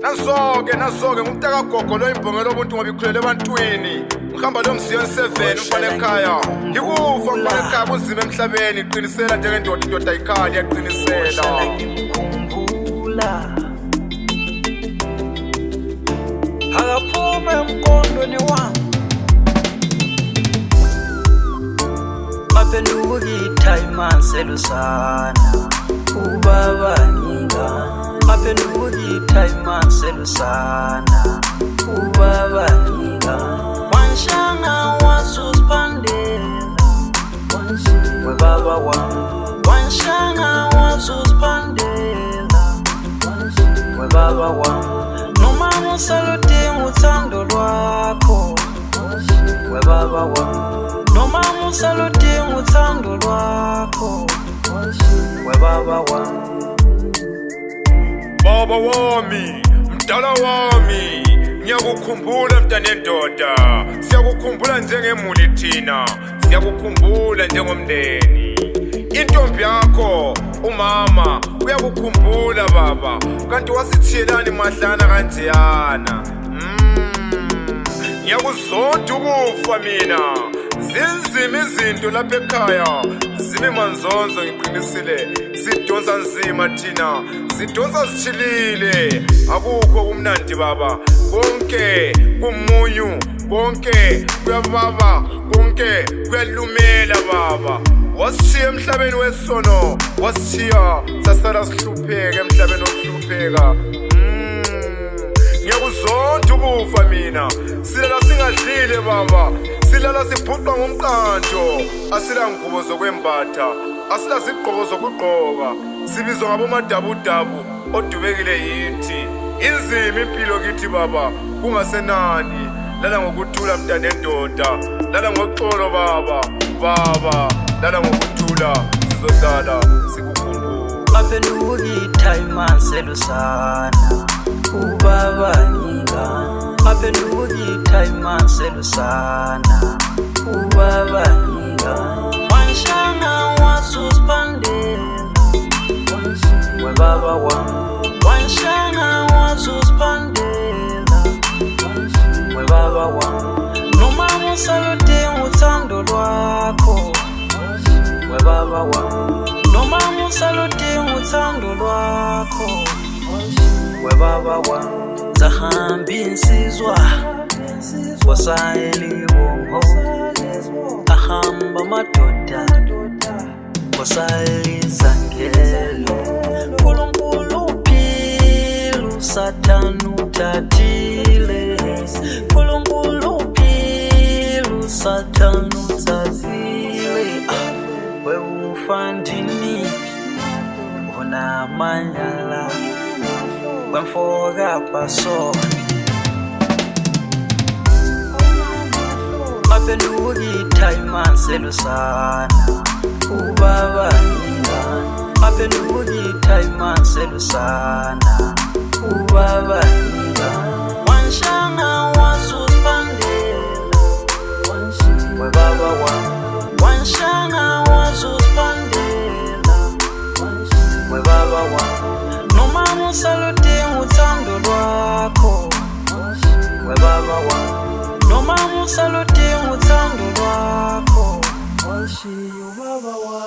Nazo-ke ngumntaka gogo lo imbongelo obuntu ngoba ikhulele ebantwini. Ngihamba lo msiyo 7 mfana ekhaya. Ngikufa mfana ekhaya kunzima emhlabeni iqinisela njengendoda indoda ayikhali iyaqinisela. Akaphuma emqondweni wami maphenduka ithayima selusana ubaba ngingane maphenduka ithayima selusana ubaba ngingane wanshanga wasuziphandela webaba wami wanshanga wasuziphandela webaba wami noma musaludinga uthando lwakho webaba wami noma musaludinga uthando lwakho webaba wami baba wami mdala wami ngiyakukhumbula mntanendoda siyakukhumbula njengemuli thina siyakukhumbula njengomndeni intombi yakho umama uyakukhumbula baba kanti wasithiyelani mahlana kanjeyana ngiyakuzonda ukufa mina zinzima izinto lapha ekhaya zibe manzonzo ngiqinisile sidonsa nzima thina sidonsa sithilile akukho kumnandi baba konke kumunyu konke kuyababa konke kuyalumela baba wasithiya emhlabeni wesono wasithiya sasala sihlupheka emhlabeni wokuhlupheka ngiyakuzonda ukufa mina silala singadlile baba silala sibhuqwa ngumqanto asila ngubo zokwembatha asila zigqoko zokugqoka sibizwa ngabomadabudabu odubekile yithi inzima impilo kithi baba kungasenani lala ngokuthula mntanendoda lala ngoxolo baba lala ngokuthula sizohlala sikukhumbula maphenduka ithayima selusana ubaba ngingane maphenduka ithayima selusana ubaba ngingane wanshanga wasuziphandela webaba wami wanshanga wasuziphandela webaba wami noma musaludinga uthando lwakho webaba wami noma musaludinga uthando lwakho webaba wami zahamba insizwa wasayeli wongo ahamba madoda wasayeli zangelo Nkulunkulu philu Sathane uthathile Nkulunkulu philu Sathane uthathile wewufandini unamanyala wemfoka pasoni maphenduka ithayima selusana ubaba ngingane maphenduka ithayima selusana ubaba ngingane wanshanga wasuziphandela webaba wami wanshanga wasuziphandela webaba wami noma musaludinga uthando lwakho webaba wami noma musaludinga uthando lwakho washiya ubaba wami